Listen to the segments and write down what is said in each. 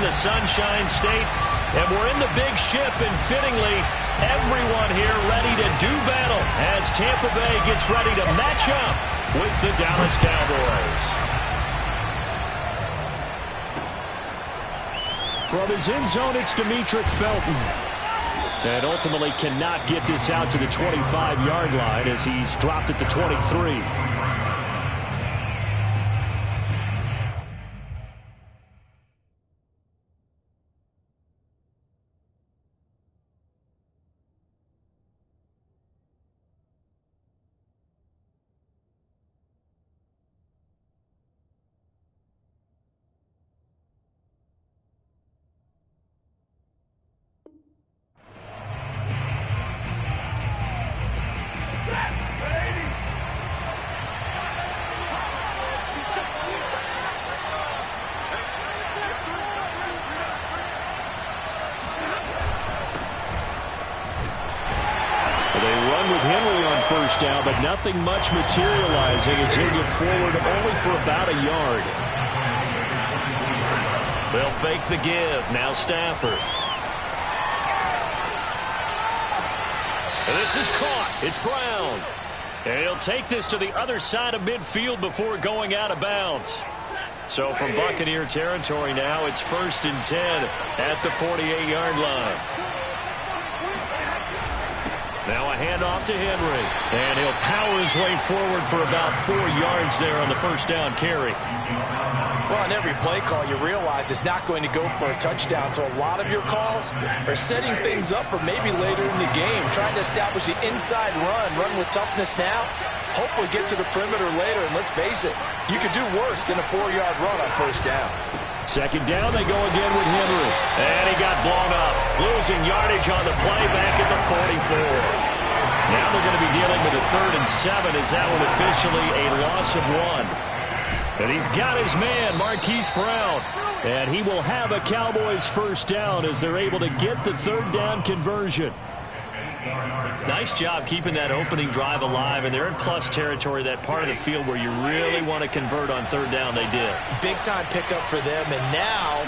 in the Sunshine State. And we're in the big ship, and fittingly, everyone here ready to do battle as Tampa Bay gets ready to match up with the Dallas Cowboys. From his end zone, it's Demetric Felton. And ultimately cannot get this out to the 25-yard line as he's dropped at the 23. First down, but nothing much materializing as he'll get forward only for about a yard. They'll fake the give. Now Stafford. And this is caught. It's Brown. And he'll take this to the other side of midfield before going out of bounds. So from Buccaneer territory now, it's 1st and 10 at the 48-yard line. Now a handoff to Henry. And he'll power his way forward for about 4 yards there on the first down carry. Well, on every play call, you realize it's not going to go for a touchdown. So a lot of your calls are setting things up for maybe later in the game, trying to establish the inside run with toughness now. Hopefully get to the perimeter later. And let's face it, you could do worse than a 4-yard run on first down. Second down, they go again with Henry. And he got blown up. Losing yardage on the play back at the 44. Now they're going to be dealing with a 3rd and 7 as that one officially a loss of 1. And he's got his man, Marquise Brown. And he will have a Cowboys first down as they're able to get the 3rd down conversion. Nice job keeping that opening drive alive, and they're in plus territory, that part of the field where you really want to convert on 3rd down. They did. Big-time pickup for them, and now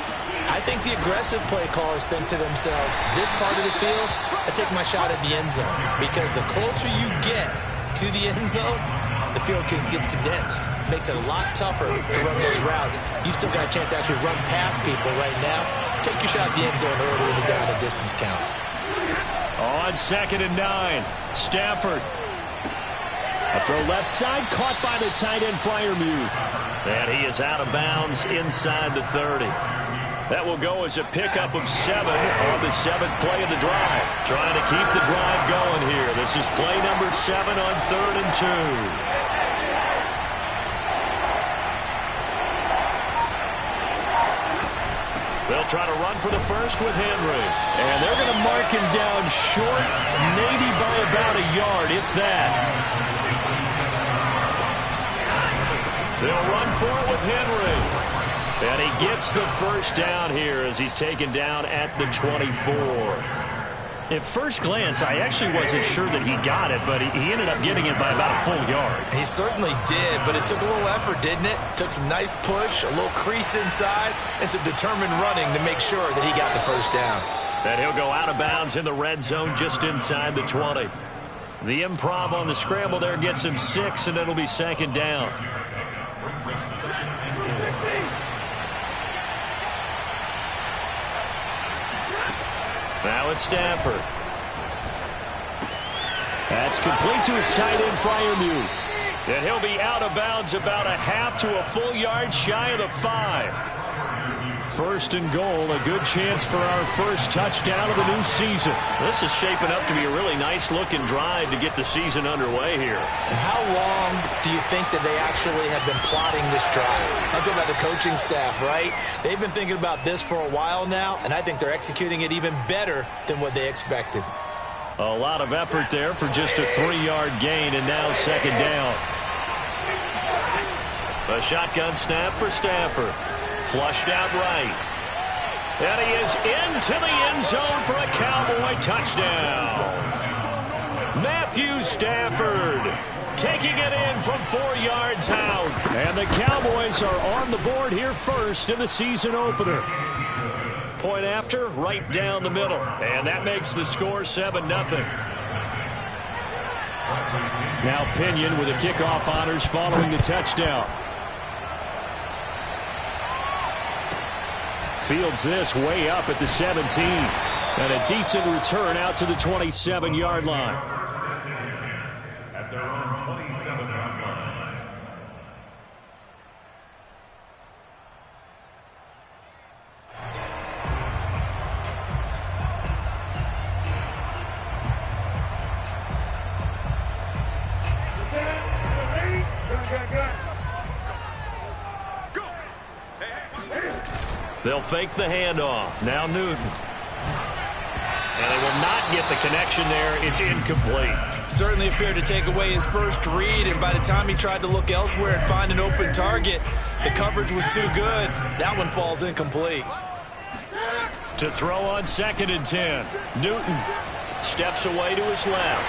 I think the aggressive play callers think to themselves, this part of the field, I take my shot at the end zone, because the closer you get to the end zone, the field gets condensed. Makes it a lot tougher to run those routes. You still got a chance to actually run past people right now. Take your shot at the end zone early in the down and distance count. On 2nd and 9, Stafford. A throw left side, caught by the tight end Freiermuth. And he is out of bounds inside the 30. That will go as a pickup of 7 on the 7th play of the drive. Trying to keep the drive going here. This is play number 7 on 3rd and 2. They'll try to run for the first with Henry. And they're going to mark him down short, maybe by about a yard, if that. They'll run for it with Henry. And he gets the first down here as he's taken down at the 24. At first glance, I actually wasn't sure that he got it, but he ended up getting it by about a full yard. He certainly did, but it took a little effort, didn't it? Took some nice push, a little crease inside, and some determined running to make sure that he got the first down. And he'll go out of bounds in the red zone just inside the 20. The improv on the scramble there gets him 6, and it'll be 2nd down. Now it's Stafford. That's complete to his tight end, Freiermuth. And he'll be out of bounds about a half to a full yard shy of the 5. 1st and goal, a good chance for our first touchdown of the new season. This is shaping up to be a really nice-looking drive to get the season underway here. And how long do you think that they actually have been plotting this drive? I'm talking about the coaching staff, right? They've been thinking about this for a while now, and I think they're executing it even better than what they expected. A lot of effort there for just a 3-yard gain, and now 2nd down. A shotgun snap for Stafford. Flushed out right. And he is into the end zone for a Cowboy touchdown. Matthew Stafford taking it in from 4 yards out. And the Cowboys are on the board here first in the season opener. point after, right down the middle. And that makes the score 7-0. Now Pinion with the kickoff honors following the touchdown. Fields this way up at the 17. And a decent return out to the 27-yard line. At their own 27-yard line. They'll fake the handoff. Now Newton. And they will not get the connection there. It's incomplete. Certainly appeared to take away his first read, and by the time he tried to look elsewhere and find an open target, the coverage was too good. That one falls incomplete. To throw on 2nd and 10. Newton steps away to his left.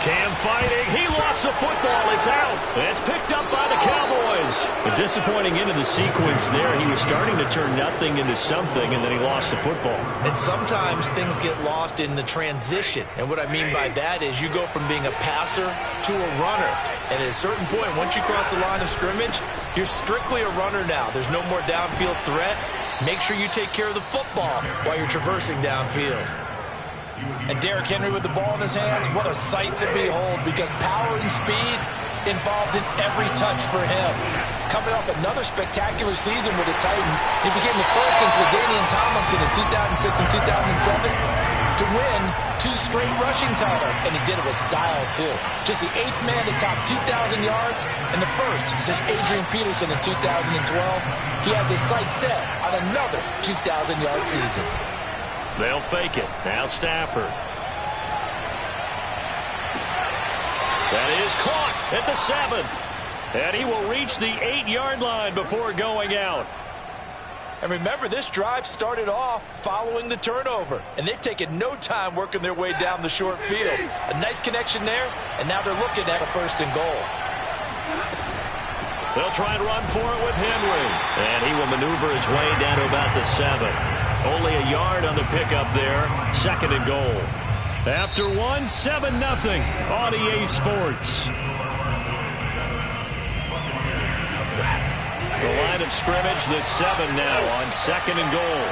Cam fighting. He lost the football. It's out. It's picked up by the Cowboys. A disappointing end of the sequence there. He was starting to turn nothing into something, and then he lost the football. And sometimes things get lost in the transition. And what I mean by that is you go from being a passer to a runner. And at a certain point, once you cross the line of scrimmage, you're strictly a runner now. There's no more downfield threat. Make sure you take care of the football while you're traversing downfield. And Derrick Henry with the ball in his hands, what a sight to behold, because power and speed involved in every touch for him. Coming off another spectacular season with the Titans, he became the first since LaDainian Tomlinson in 2006 and 2007 to win 2 straight rushing titles, and he did it with style, too. Just the 8th man to top 2,000 yards, and the first since Adrian Peterson in 2012. He has his sights set on another 2,000-yard season. They'll fake it. Now Stafford. That is caught at the 7. And he will reach the 8-yard line before going out. And remember, this drive started off following the turnover. And they've taken no time working their way down the short field. A nice connection there, and now they're looking at a 1st and goal. They'll try and run for it with Henry. And he will maneuver his way down to about the 7. Only a yard on the pickup there. 2nd and goal. After 1, 7-0 on EA Sports. The line of scrimmage, the 7 now on 2nd and goal.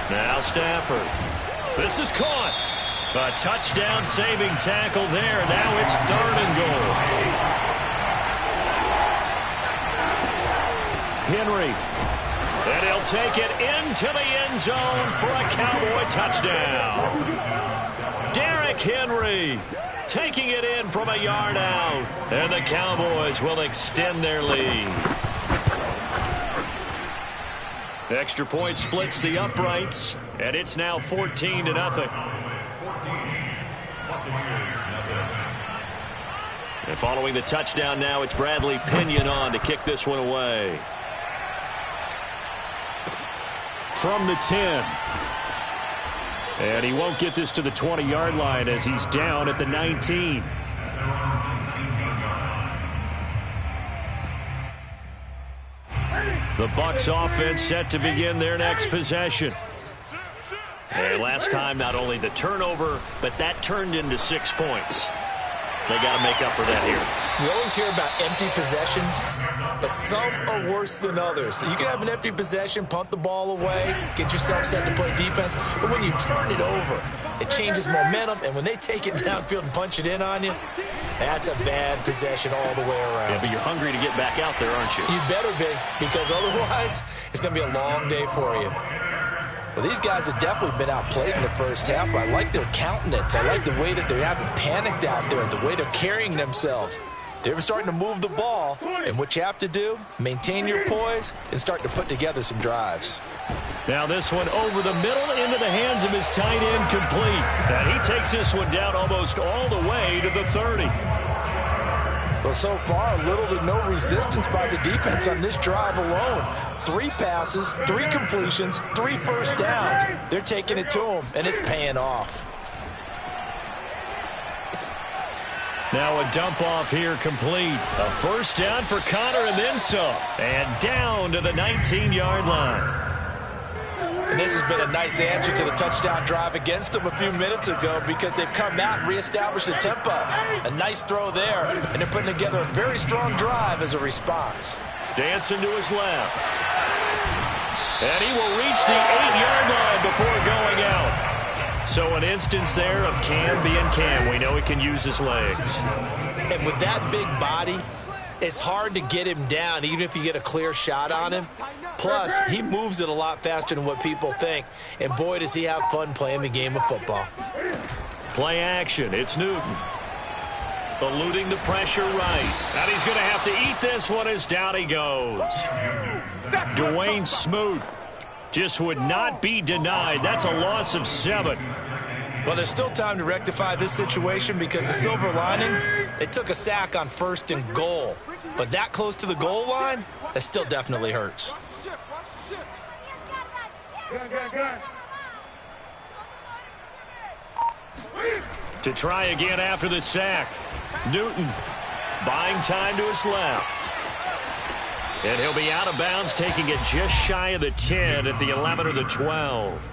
Now Stafford. This is caught. A touchdown-saving tackle there. Now it's 3rd and goal. Henry. And he'll take it into the end zone for a Cowboy touchdown. Derrick Henry taking it in from a yard out. And the Cowboys will extend their lead. Extra point splits the uprights, and it's now 14-0. And following the touchdown now, it's Bradley Pinion on to kick this one away. From the 10. And he won't get this to the 20-yard line as he's down at the 19. The Bucs offense set to begin their next possession. And last time, not only the turnover, but that turned into 6 points. They got to make up for that here. You always hear about empty possessions, but some are worse than others. You can have an empty possession, punt the ball away, get yourself set to play defense, but when you turn it over, it changes momentum, and when they take it downfield and punch it in on you, that's a bad possession all the way around. Yeah, but you're hungry to get back out there, aren't you? You better be, because otherwise, it's going to be a long day for you. Well, these guys have definitely been outplayed in the first half. I like their countenance. I like the way that they haven't panicked out there, the way they're carrying themselves. They're starting to move the ball, and what you have to do, maintain your poise and start to put together some drives. Now this one over the middle into the hands of his tight end, complete. And he takes this one down almost all the way to the 30. Well, so far, little to no resistance by the defense on this drive alone. 3 passes, 3 completions, 3 first downs. They're taking it to him, and it's paying off. Now a dump off here complete. A first down for Connor and then some. And down to the 19-yard line. And this has been a nice answer to the touchdown drive against them a few minutes ago because they've come out and reestablished the tempo. A nice throw there, and they're putting together a very strong drive as a response. Dancing to his left. And he will reach the 8-yard line before going out. So an instance there of Cam being Cam. We know he can use his legs. And with that big body, it's hard to get him down, even if you get a clear shot on him. Plus, he moves it a lot faster than what people think. And boy, does he have fun playing the game of football. Play action. It's Newton. Eluding the pressure right. And he's going to have to eat this one as down he goes. Dwayne Smoot just would not be denied. That's a loss of 7. Well, there's still time to rectify this situation because the silver lining, they took a sack on 1st and goal. But that close to the goal line, that still definitely hurts. To try again after the sack. Newton buying time to his left. And he'll be out of bounds, taking it just shy of the 10 at the 11 or the 12.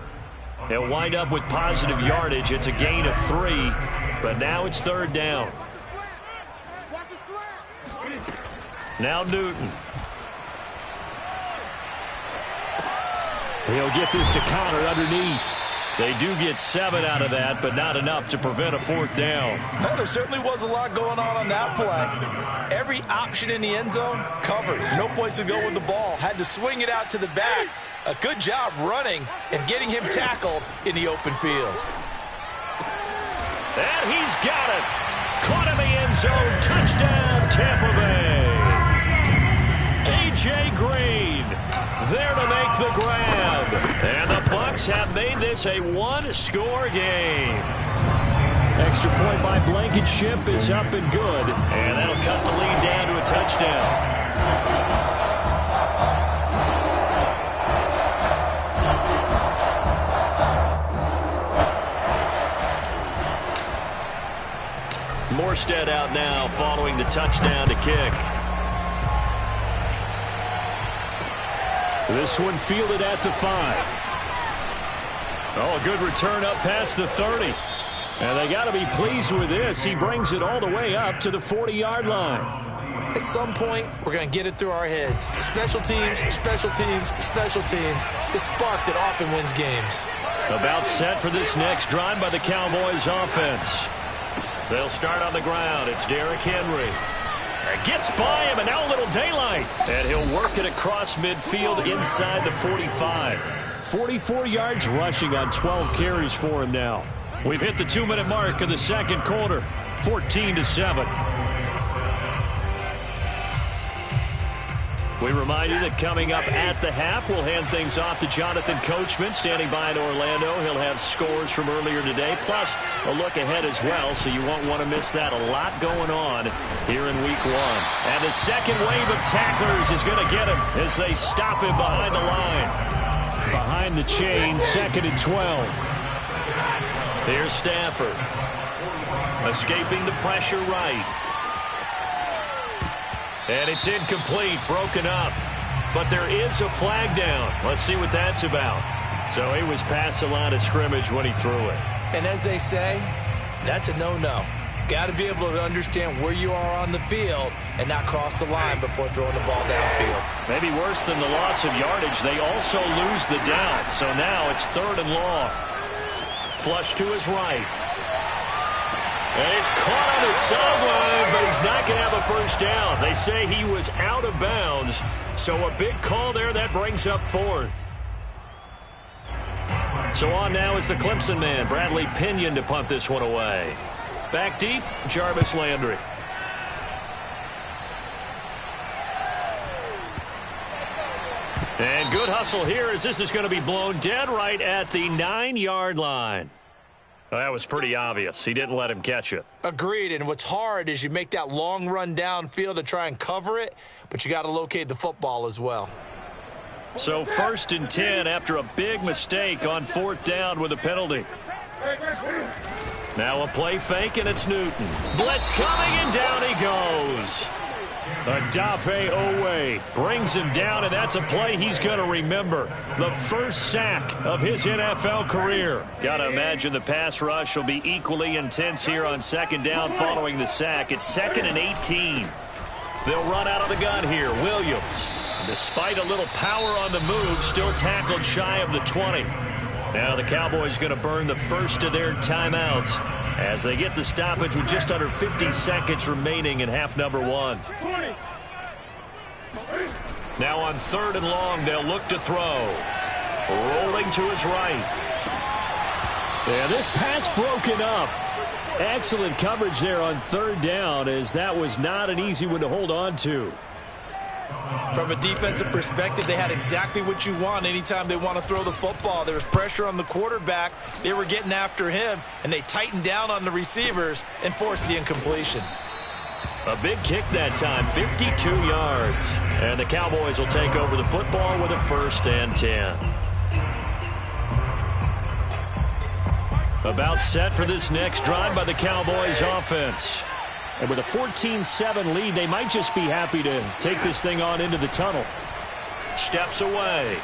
He'll wind up with positive yardage. It's a gain of 3, but now it's 3rd down. Now Newton. He'll get this to Connor underneath. They do get 7 out of that, but not enough to prevent a 4th down. Well, there certainly was a lot going on that play. Every option in the end zone covered. No place to go with the ball. Had to swing it out to the back. A good job running and getting him tackled in the open field. And he's got it. Caught in the end zone. Touchdown, Tampa Bay. A.J. Green there to make the grab. And the Bucs have made this a 1-score game. Extra point by Blankenship is up and good. And that'll cut the lead down to a touchdown. Morstead out now following the touchdown to kick. This one fielded at the 5. Oh, a good return up past the 30. And they got to be pleased with this. He brings it all the way up to the 40-yard line. At some point, we're going to get it through our heads. Special teams, special teams, special teams. The spark that often wins games. About set for this next drive by the Cowboys offense. They'll start on the ground. It's Derrick Henry. Gets by him, and now a little daylight. And he'll work it across midfield inside the 45. 44 yards rushing on 12 carries for him now. We've hit the 2-minute mark of the second quarter. 14-7. We remind you that coming up at the half, we'll hand things off to Jonathan Coachman, standing by in Orlando. He'll have scores from earlier today, plus a look ahead as well, so you won't want to miss that. A lot going on here in Week 1. And the second wave of tacklers is going to get him as they stop him behind the line. Behind the chain, 2nd and 12. Here's Stafford. Escaping the pressure right. And it's incomplete, broken up. But there is a flag down. Let's see what that's about. So he was past the line of scrimmage when he threw it. And as they say, that's a no-no. Got to be able to understand where you are on the field and not cross the line before throwing the ball downfield. Maybe worse than the loss of yardage, they also lose the down. So now it's 3rd and long. Flush to his right. And he's caught on the sideline, but he's not going to have a first down. They say he was out of bounds, so a big call there. That brings up 4th. So on now is the Clemson man, Bradley Pinion, to punt this one away. Back deep, Jarvis Landry. And good hustle here as this is going to be blown dead right at the 9-yard line. Well, that was pretty obvious. He didn't let him catch it. Agreed, and what's hard is you make that long run downfield to try and cover it, but you got to locate the football as well. So 1st and 10 after a big mistake on 4th down with a penalty. Now a play fake, and it's Newton. Blitz coming, and down he goes. Adafe Owe brings him down, and that's a play he's going to remember. The first sack of his NFL career. Got to imagine the pass rush will be equally intense here on second down following the sack. It's 2nd and 18. They'll run out of the gun here. Williams, despite a little power on the move, still tackled shy of the 20. Now the Cowboys going to burn the first of their timeouts as they get the stoppage with just under 50 seconds remaining in half number 1. Now on 3rd and long, they'll look to throw. Rolling to his right. Yeah, this pass broken up. Excellent coverage there on 3rd down, as that was not an easy one to hold on to. From a defensive perspective, they had exactly what you want anytime they want to throw the football. There was pressure on the quarterback. They were getting after him, and they tightened down on the receivers and forced the incompletion. A big kick that time, 52 yards. And the Cowboys will take over the football with a 1st and 10. About set for this next drive by the Cowboys offense. And with a 14-7 lead, they might just be happy to take this thing on into the tunnel. Steps away.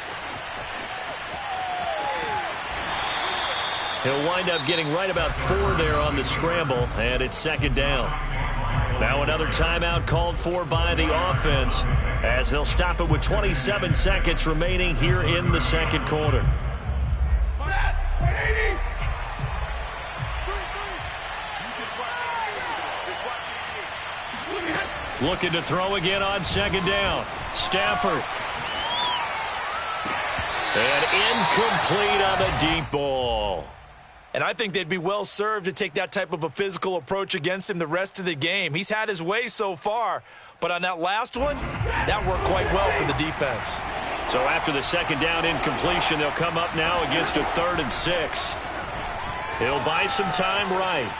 He'll wind up getting right about 4 there on the scramble, and it's 2nd down. Now another timeout called for by the offense, as they'll stop it with 27 seconds remaining here in the 2nd quarter. Looking to throw again on 2nd down. Stafford. And incomplete on the deep ball. And I think they'd be well served to take that type of a physical approach against him the rest of the game. He's had his way so far, but on that last one, that worked quite well for the defense. So after the 2nd down incompletion, they'll come up now against a 3rd and 6. He'll buy some time right.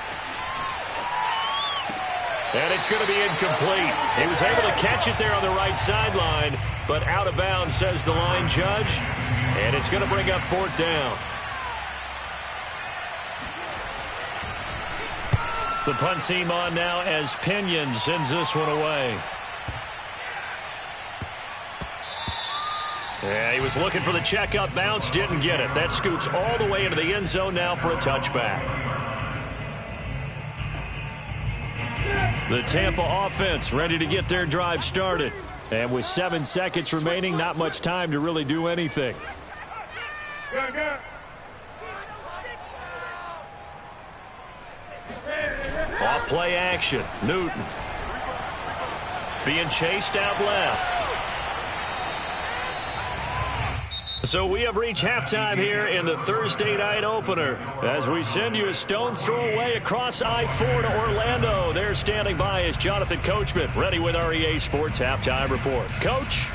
And it's going to be incomplete. He was able to catch it there on the right sideline, but out of bounds, says the line judge. And it's going to bring up 4th down. The punt team on now as Pinion sends this one away. Yeah, he was looking for the checkup bounce, didn't get it. That scoots all the way into the end zone now for a touchback. The Tampa offense ready to get their drive started. And with 7 seconds remaining, not much time to really do anything. Off play action. Newton. Being chased out left. So we have reached halftime here in the Thursday night opener as we send you a stone's throw away across I-4 to Orlando. There standing by is Jonathan Coachman, ready with our EA Sports Halftime Report. Coach.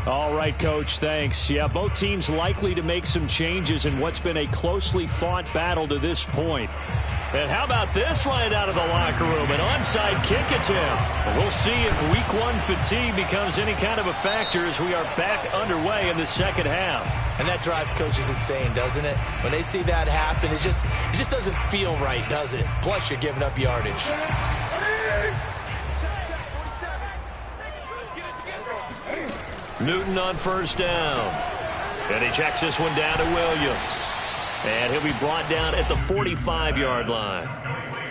All right, Coach, thanks. Yeah, both teams likely to make some changes in what's been a closely fought battle to this point. And how about this right out of the locker room? An onside kick attempt. We'll see if week 1 fatigue becomes any kind of a factor as we are back underway in the second half. And that drives coaches insane, doesn't it? When they see that happen, it just doesn't feel right, does it? Plus, you're giving up yardage. Newton on first down. And he checks this one down to Williams. And he'll be brought down at the 45-yard line.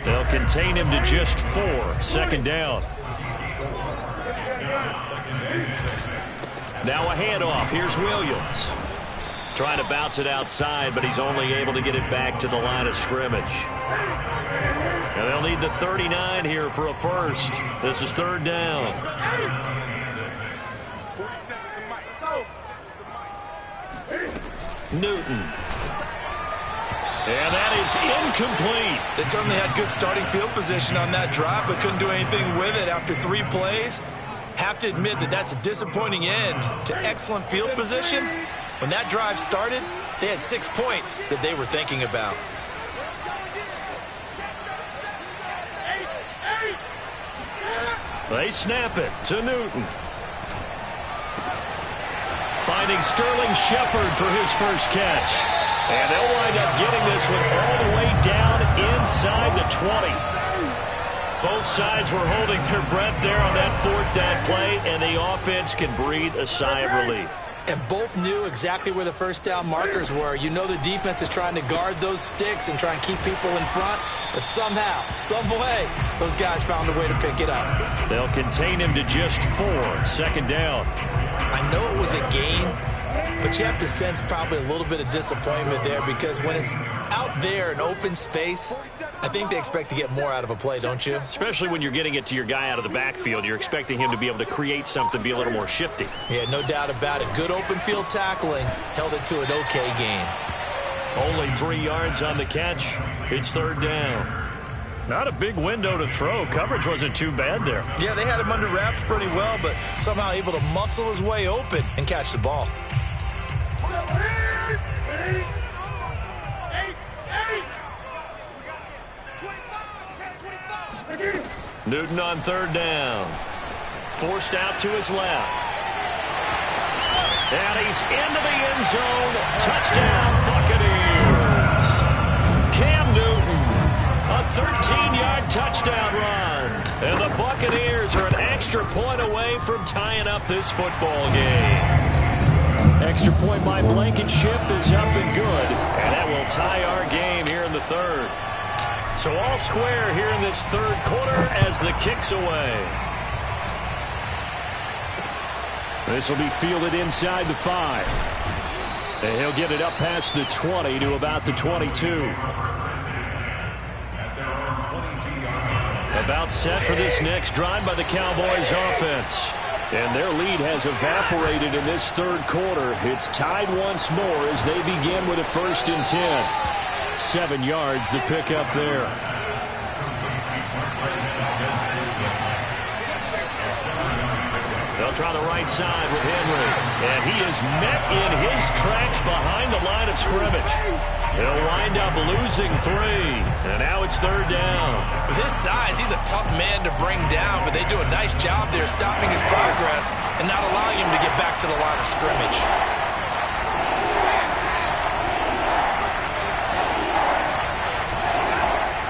They'll contain him to just 4. Second down. Now a handoff. Here's Williams. Trying to bounce it outside, but he's only able to get it back to the line of scrimmage. And they'll need the 39 here for a first. This is third down. Newton. And that is incomplete. They certainly had good starting field position on that drive, but couldn't do anything with it after 3 plays. Have to admit that that's a disappointing end to excellent field position. When that drive started, they had 6 points that they were thinking about. They snap it to Newton. Finding Sterling Shepard for his first catch. And they'll wind up getting this one all the way down inside the 20. Both sides were holding their breath there on that fourth down play, and the offense can breathe a sigh of relief. And both knew exactly where the first down markers were. You know the defense is trying to guard those sticks and try and keep people in front, but somehow, some way, those guys found a way to pick it up. They'll contain him to just 4, second down. I know it was a gain, but you have to sense probably a little bit of disappointment there because when it's out there in open space, I think they expect to get more out of a play, don't you? Especially when you're getting it to your guy out of the backfield. You're expecting him to be able to create something, be a little more shifty. Yeah, no doubt about it. Good open field tackling. Held it to an okay game. Only 3 yards on the catch. It's third down. Not a big window to throw. Coverage wasn't too bad there. Yeah, they had him under wraps pretty well, but somehow able to muscle his way open and catch the ball. Newton on third down. Forced out to his left. And he's into the end zone. Touchdown, Buccaneers. Cam Newton, a 13-yard touchdown run. And the Buccaneers are an extra point away from tying up this football game. Extra point by Blankenship is up and good. And that will tie our game here in the third. So all square here in this third quarter as the kick's away. This will be fielded inside the 5. And he'll get it up past the 20 to about the 22. About set for this next drive by the Cowboys offense. And their lead has evaporated in this third quarter. It's tied once more as they begin with a 1st and 10. 7 yards the pickup there. They'll try the right side with Henry. And he is met in his tracks behind the line of scrimmage. He'll wind up losing 3. And now it's third down. With his size, he's a tough man to bring down, but they do a nice job there stopping his progress and not allowing him to get back to the line of scrimmage.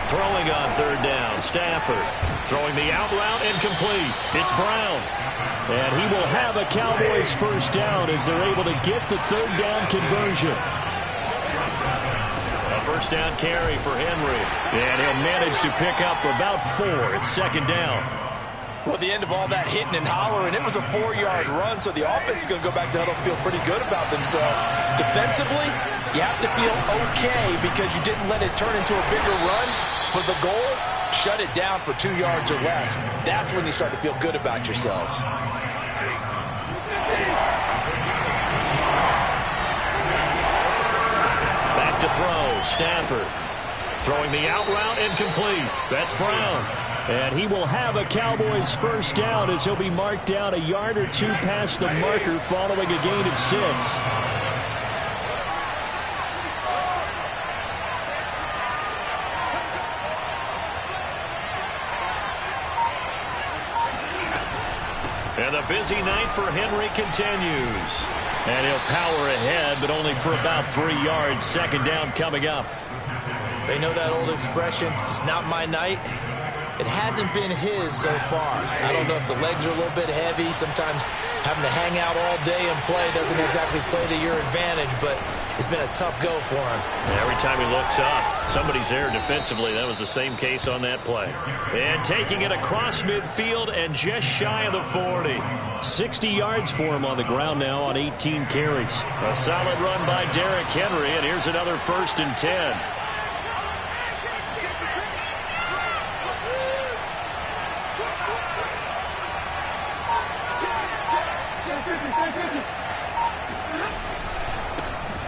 Throwing on third down, Stafford. Throwing the out route incomplete. It's Brown. And he will have a Cowboys first down as they're able to get the third down conversion. A first down carry for Henry. And he'll manage to pick up about 4. It's second down. Well, at the end of all that hitting and hollering, it was a 4-yard run, so the offense is going to go back to huddle, feel pretty good about themselves. Defensively, you have to feel okay because you didn't let it turn into a bigger run. But the goal, shut it down for 2 yards or less. That's when you start to feel good about yourselves. Back to throw, Stafford. Throwing the out route incomplete. That's Brown. And he will have a Cowboys first down as he'll be marked down a yard or 2 past the marker following a gain of 6. And the busy night for Henry continues. And he'll power ahead, but only for about 3 yards. Second down coming up. They know that old expression, it's not my night. It hasn't been his so far. I don't know if the legs are a little bit heavy. Sometimes having to hang out all day and play doesn't exactly play to your advantage, but it's been a tough go for him. Every time he looks up, somebody's there defensively. That was the same case on that play. And taking it across midfield and just shy of the 40. 60 yards for him on the ground now on 18 carries. A solid run by Derrick Henry, and here's another 1st and 10.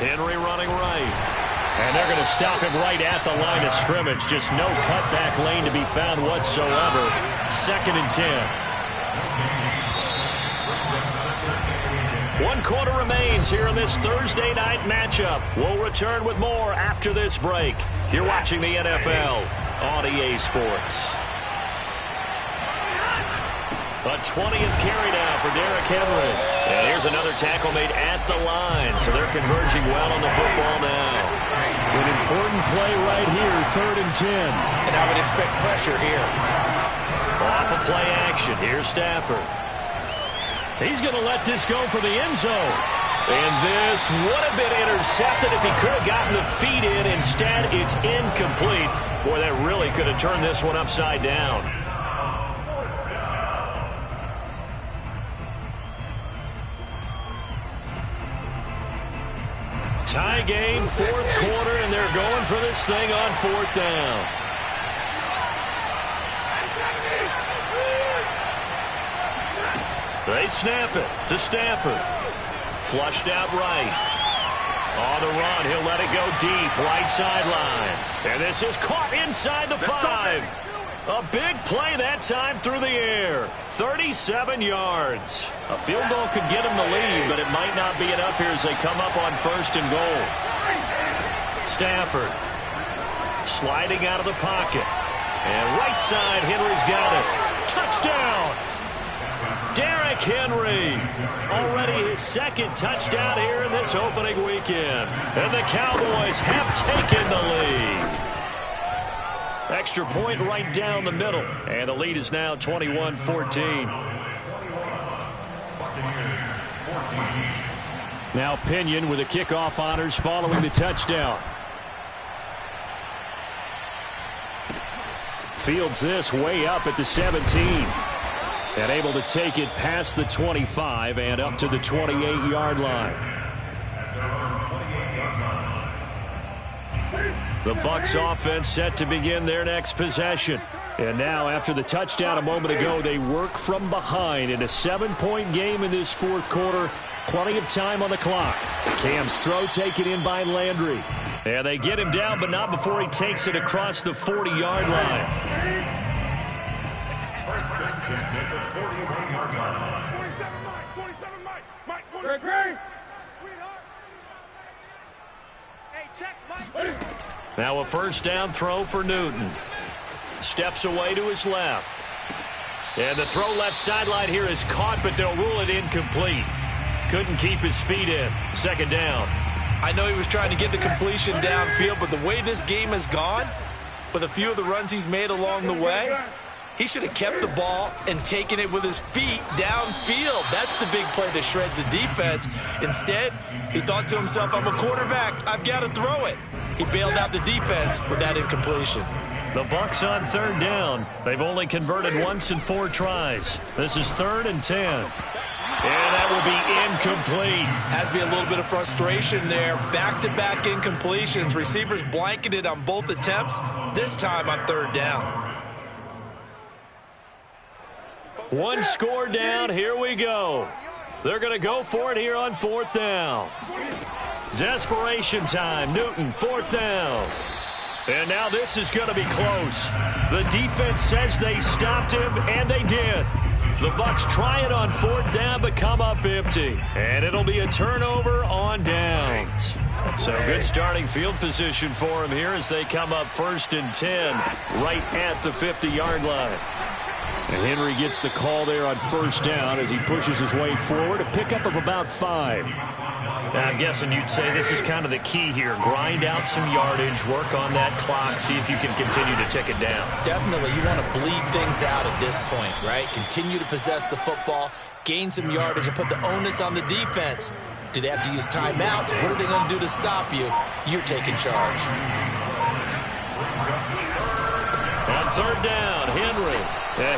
Henry running right. And they're going to stop him right at the line of scrimmage. Just no cutback lane to be found whatsoever. 2nd and 10. 1 quarter remains here in this Thursday night matchup. We'll return with more after this break. You're watching the NFL on EA Sports. A 20th carry now for Derrick Henry. And here's another tackle made at the line, so they're converging well on the football now. An important play right here, 3rd and 10. And I would expect pressure here. Off of play action, here's Stafford. He's going to let this go for the end zone. And this would have been intercepted if he could have gotten the feet in. Instead, it's incomplete. Boy, that really could have turned this one upside down. Tie game, 4th quarter, and they're going for this thing on 4th down. They snap it to Stafford. Flushed out right. On the run, he'll let it go deep, right sideline. And this is caught inside the 5. A big play that time through the air. 37 yards. A field goal could get him the lead, but it might not be enough here as they come up on 1st and goal. Stafford sliding out of the pocket. And right side, Henry's got it. Touchdown! Derrick Henry, already his 2nd touchdown here in this opening weekend. And the Cowboys have taken the lead. Extra point right down the middle. And the lead is now 21-14. Now Pinion with the kickoff honors following the touchdown. Fields this way up at the 17. And able to take it past the 25 and up to the 28-yard line. The Bucs offense set to begin their next possession. And now after the touchdown a moment ago, they work from behind in a 7-point game in this 4th quarter. Plenty of time on the clock. Cam's throw taken in by Landry. And they get him down, but not before he takes it across the 40-yard line. Now a 1st down throw for Newton. Steps away to his left. And the throw left sideline here is caught, but they'll rule it incomplete. Couldn't keep his feet in. 2nd down. I know he was trying to get the completion downfield, but the way this game has gone, with a few of the runs he's made along the way, he should have kept the ball and taken it with his feet downfield. That's the big play that shreds the defense. Instead, he thought to himself, I'm a quarterback. I've got to throw it. He bailed out the defense with that incompletion. The Bucs on 3rd down. They've only converted once in 4 tries. This is 3rd and 10. And that will be incomplete. Has to be a little bit of frustration there. Back-to-back incompletions. Receivers blanketed on both attempts, this time on 3rd down. 1 score down. Here we go. They're going to go for it here on 4th down. Desperation time. Newton, 4th down. And now this is going to be close. The defense says they stopped him, and they did. The Bucs try it on 4th down, but come up empty. And it'll be a turnover on downs. So good starting field position for him here as they come up 1st and 10 right at the 50-yard line. And Henry gets the call there on 1st down as he pushes his way forward. A pickup of about 5. Now, I'm guessing you'd say this is kind of the key here. Grind out some yardage, work on that clock, see if you can continue to tick it down. Definitely, you want to bleed things out at this point, right? Continue to possess the football, gain some yardage, and put the onus on the defense. Do they have to use timeouts? What are they going to do to stop you? You're taking charge. On 3rd down, Henry.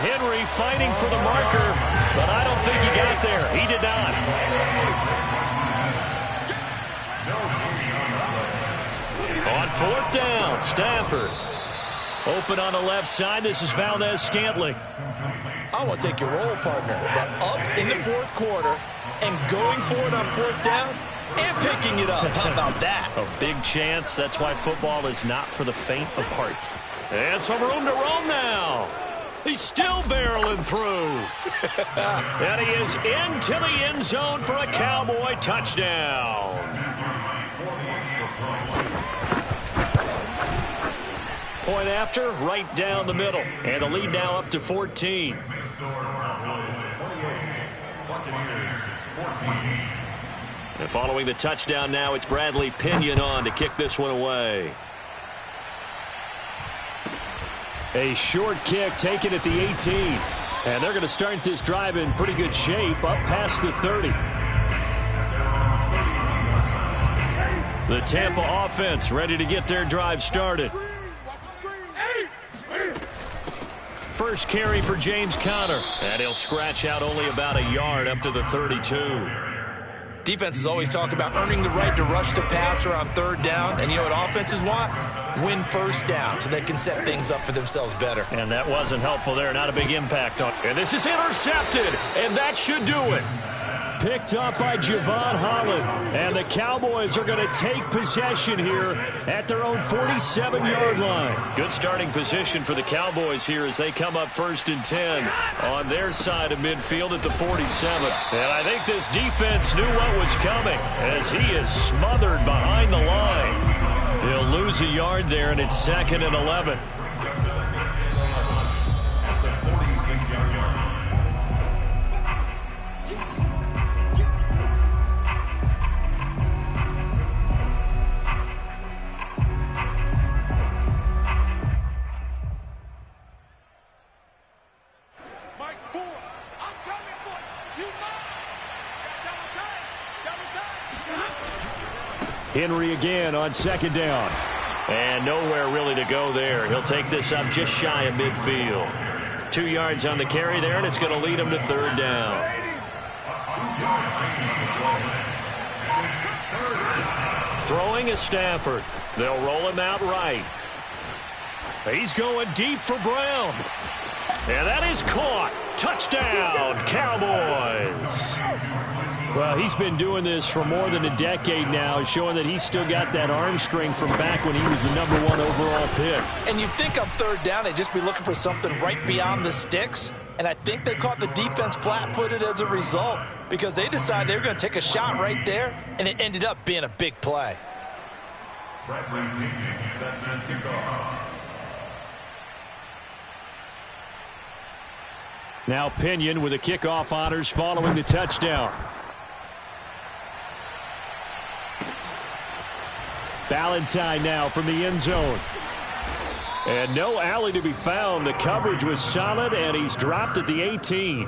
Henry fighting for the marker, but I don't think he got there. He did not. On 4th down, Stafford. Open on the left side. This is Valdez-Scantling. I want to take your role, partner. But up in the 4th quarter and going for it on 4th down and picking it up. How about that? A big chance. That's why football is not for the faint of heart. And some room to roam now. He's still barreling through. And he is into the end zone for a Cowboy touchdown. Point after, right down the middle. And the lead now up to 14. And following the touchdown now, it's Bradley Pinion on to kick this one away. A short kick taken at the 18. And they're going to start this drive in pretty good shape, up past the 30. The Tampa offense ready to get their drive started. First carry for James Conner. And he'll scratch out only about a yard up to the 32. Defenses always talk about earning the right to rush the passer on third down. And you know what offenses want? Win first down so they can set things up for themselves better. And that wasn't helpful there. Not a big impact on. And this is intercepted. And that should do it. Picked up by Javon Holland. And the Cowboys are going to take possession here at their own 47-yard line. Good starting position for the Cowboys here as they come up 1st and 10 on their side of midfield at the 47. And I think this defense knew what was coming as he is smothered behind the line. He'll lose a yard there, and it's 2nd and 11. At the 46-yard line. Henry again on 2nd down. And nowhere really to go there. He'll take this up just shy of midfield. 2 yards on the carry there, and it's going to lead him to 3rd down. Throwing is Stafford. They'll roll him out right. He's going deep for Brown. And that is caught. Touchdown, Cowboys. Well, he's been doing this for more than a decade now, showing that he's still got that arm strength from back when he was the #1 overall pick. And you think on 3rd down, they'd just be looking for something right beyond the sticks. And I think they caught the defense flat-footed as a result because they decided they were going to take a shot right there, and it ended up being a big play. Bradley Pinion set to kick off. Now Pinion with the kickoff honors following the touchdown. Valentine now from the end zone. And no alley to be found. The coverage was solid, and he's dropped at the 18. At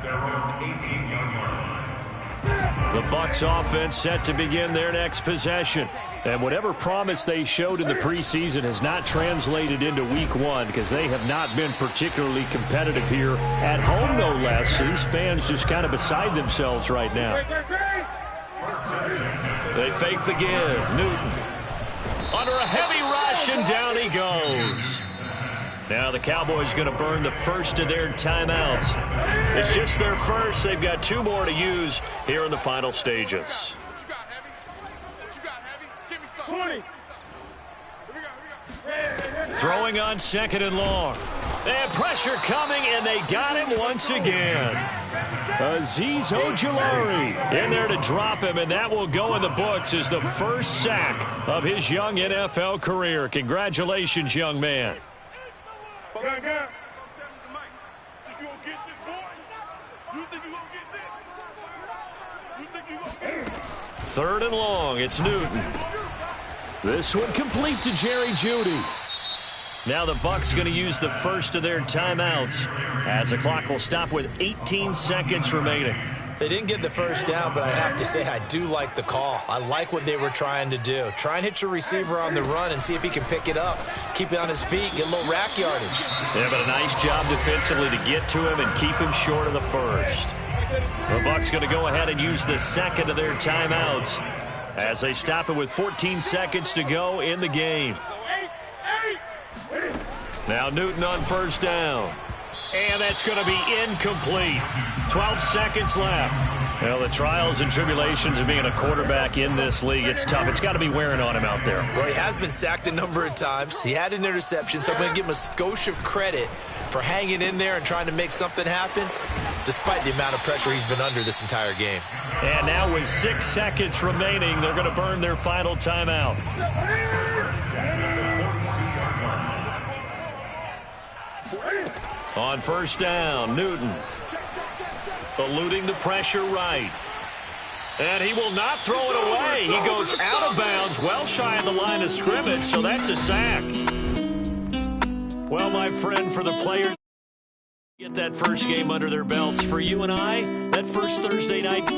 their own 18-yard line. The Bucs offense set to begin their next possession. And whatever promise they showed in the preseason has not translated into week 1 because they have not been particularly competitive here at home, no less. These fans just kind of beside themselves right now. They fake the give. Newton under a heavy rush, and down he goes. Now the Cowboys going to burn the first of their timeouts. It's just their first. They've got 2 more to use here in the final stages. 20. Throwing on 2nd and long. And pressure coming, and they got him once again. Azeez Ojulari in there to drop him, and that will go in the books as the first sack of his young NFL career. Congratulations, young man. 3rd and long, it's Newton. This one complete to Jerry Jeudy. Now the Bucs going to use the first of their timeouts as the clock will stop with 18 seconds remaining. They didn't get the first down, but I have to say I do like the call. I like what they were trying to do. Try and hit your receiver on the run and see if he can pick it up. Keep it on his feet, get a little rack yardage. Yeah, but a nice job defensively to get to him and keep him short of the first. The Bucs going to go ahead and use the second of their timeouts as they stop it with 14 seconds to go in the game. Now Newton on first down. And that's going to be incomplete. 12 seconds left. Well, the trials and tribulations of being a quarterback in this league, it's tough. It's got to be wearing on him out there. Well, he has been sacked a number of times. He had an interception, so I'm going to give him a skosh of credit for hanging in there and trying to make something happen, despite the amount of pressure he's been under this entire game. And now with 6 seconds remaining, they're going to burn their final timeout. On first down, Newton eluding the pressure right. And he will not throw it away. He goes out of bounds, well shy of the line of scrimmage, so that's a sack. Well, my friend, for the players, get that first game under their belts. For you and I, that first Thursday night